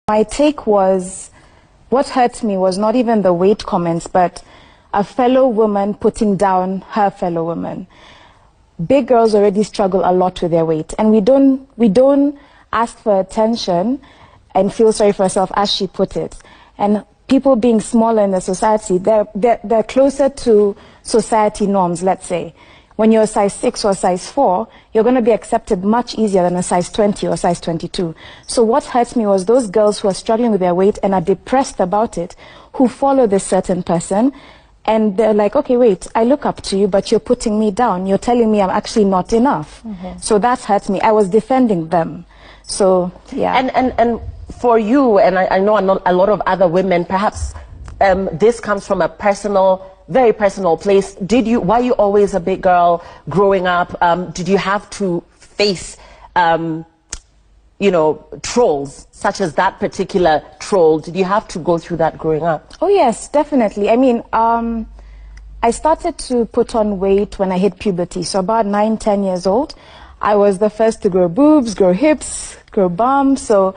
My take was, what hurt me was not even the weight comments, but a fellow woman putting down her fellow woman. Big girls already struggle a lot with their weight, and we don't ask for attention and feel sorry for ourselves, as she put it. And people being smaller in the society, they're closer to society norms, let's say. When you're a size 6 or a size 4, you're going to be accepted much easier than a size 20 or size 22. So what hurts me was those girls who are struggling with their weight and are depressed about it, who follow this certain person, and they're like, okay, wait, I look up to you, but you're putting me down. You're telling me I'm actually not enough. So that hurt me. I was defending them. So, yeah. And for you, and I know a lot of other women, perhaps this comes from a very personal place. Were you always a big girl growing up? Did you have to face, trolls, such as that particular troll? Did you have to go through that growing up? Oh, yes, definitely. I mean, I started to put on weight when I hit puberty. So about 9, 10 years old, I was the first to grow boobs, grow hips, grow bum. So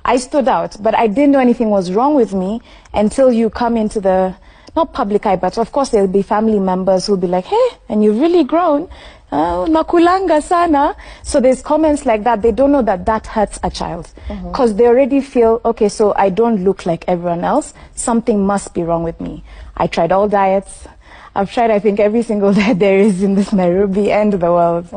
I stood out, but I didn't know anything was wrong with me until you come into the, not public eye, but of course there'll be family members who'll be like, hey, and you've really grown. Nakulanga sana. So there's comments like that. They don't know that that hurts a child. Because they already feel, okay, so I don't look like everyone else. Something must be wrong with me. I tried all diets. I've tried, I think, every single diet there is in this Nairobi and the world.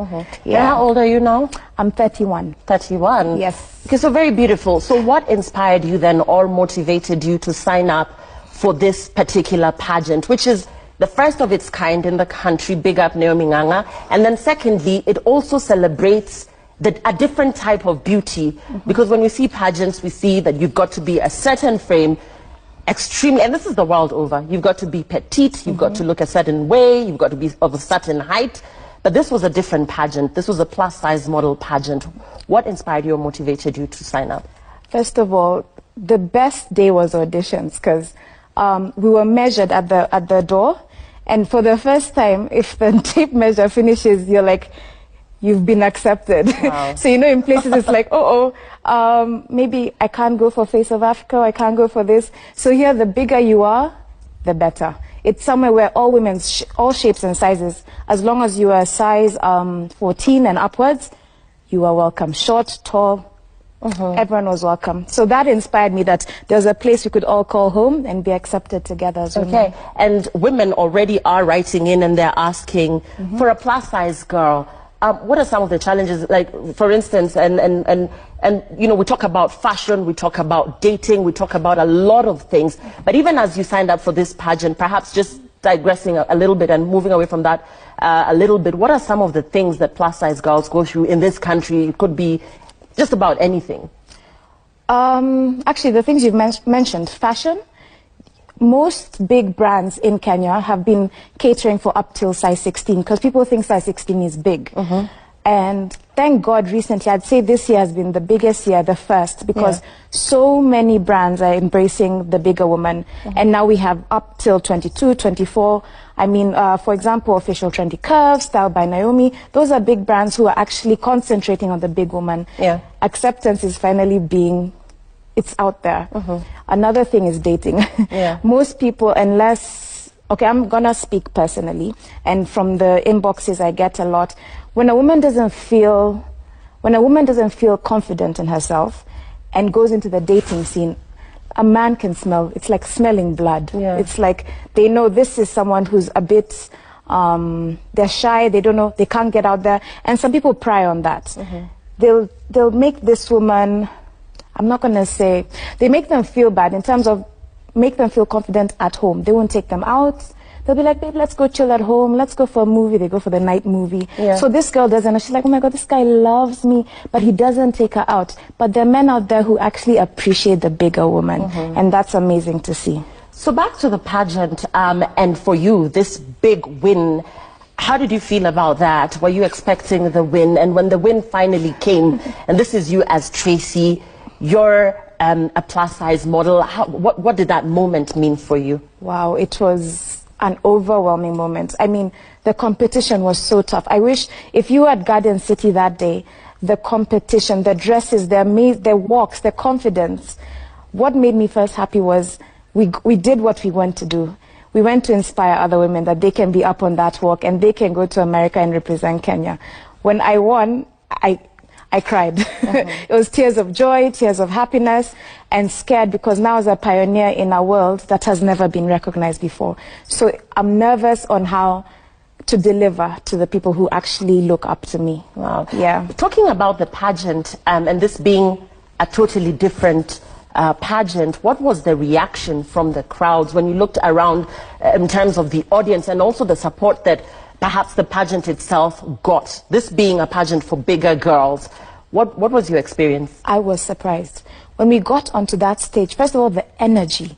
Yeah. And how old are you now? I'm 31. 31? Yes. Okay, so very beautiful. So what inspired you then, or motivated you to sign up for this particular pageant, which is the first of its kind in the country, big up Naomi Nganga, and then secondly, it also celebrates a different type of beauty, because when we see pageants, we see that you've got to be a certain frame, extremely, and this is the world over, you've got to be petite, you've got to look a certain way, you've got to be of a certain height, but this was a different pageant. This was a plus-size model pageant. What inspired you or motivated you to sign up? First of all, the best day was auditions, because we were measured at the door, and for the first time, if the tape measure finishes, you're like, you've been accepted. Wow. So in places it's like, maybe I can't go for Face of Africa, I can't go for this. So here, the bigger you are, the better. It's somewhere where all women, all shapes and sizes, as long as you are size 14 and upwards, you are welcome. Short, tall, everyone was welcome. So that inspired me that there's a place we could all call home and be accepted together as women. Okay, and women already are writing in and they're asking, for a plus-size girl, what are some of the challenges? Like, for instance, and we talk about fashion, we talk about dating, we talk about a lot of things. But even as you signed up for this pageant, perhaps just digressing a little bit and moving away from that a little bit, what are some of the things that plus-size girls go through in this country? It could be just about anything. Actually, the things you've mentioned, fashion. Most big brands in Kenya have been catering for up till size 16, because people think size 16 is big. And thank God recently, I'd say this year has been the biggest year, the first, because so many brands are embracing the bigger woman. And now we have up till 22, 24. I mean, for example, Official Trendy Curves, Style by Naomi. Those are big brands who are actually concentrating on the big woman. Acceptance is finally it's out there. Another thing is dating. Most people, unless, okay, I'm gonna speak personally, and from the inboxes I get a lot, when a woman doesn't feel confident in herself and goes into the dating scene, a man can smell. It's like smelling blood. It's like they know this is someone who's a bit, they're shy, they don't know, they can't get out there, and some people pry on that. They'll make this woman, I'm not going to say, they make them feel bad in terms of make them feel confident at home. They won't take them out. They'll be like, babe, let's go chill at home. Let's go for a movie. They go for the night movie. So this girl doesn't know. She's like, oh my God, this guy loves me, but he doesn't take her out. But there are men out there who actually appreciate the bigger woman. And that's amazing to see. So back to the pageant, and for you, this big win, how did you feel about that? Were you expecting the win? And when the win finally came, and this is you as Tracy, you're a plus-size model. What did that moment mean for you? Wow, it was an overwhelming moment. I mean, the competition was so tough. I wish if you were at Garden City that day, the competition, the dresses, their walks, their confidence what made me first happy was we did what we went to do. We went to inspire other women that they can be up on that walk and they can go to America and represent Kenya. When I won, I cried. It was tears of joy, tears of happiness, and scared because now I was a pioneer in a world that has never been recognized before. So I'm nervous on how to deliver to the people who actually look up to me. Wow. Yeah. Talking about the pageant and this being a totally different pageant, what was the reaction from the crowds when you looked around in terms of the audience and also the support that perhaps the pageant itself got? This being a pageant for bigger girls, what was your experience? I was surprised. When we got onto that stage, first of all, the energy.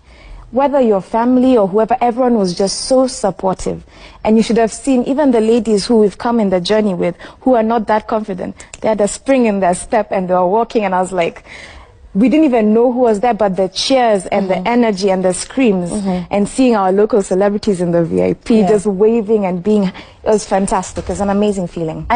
Whether your family or whoever, everyone was just so supportive. And you should have seen even the ladies who we've come in the journey with, who are not that confident. They had a spring in their step and they were walking, and I was like, we didn't even know who was there, but the cheers and the energy and the screams and seeing our local celebrities in the VIP just waving and being, it was fantastic. It was an amazing feeling.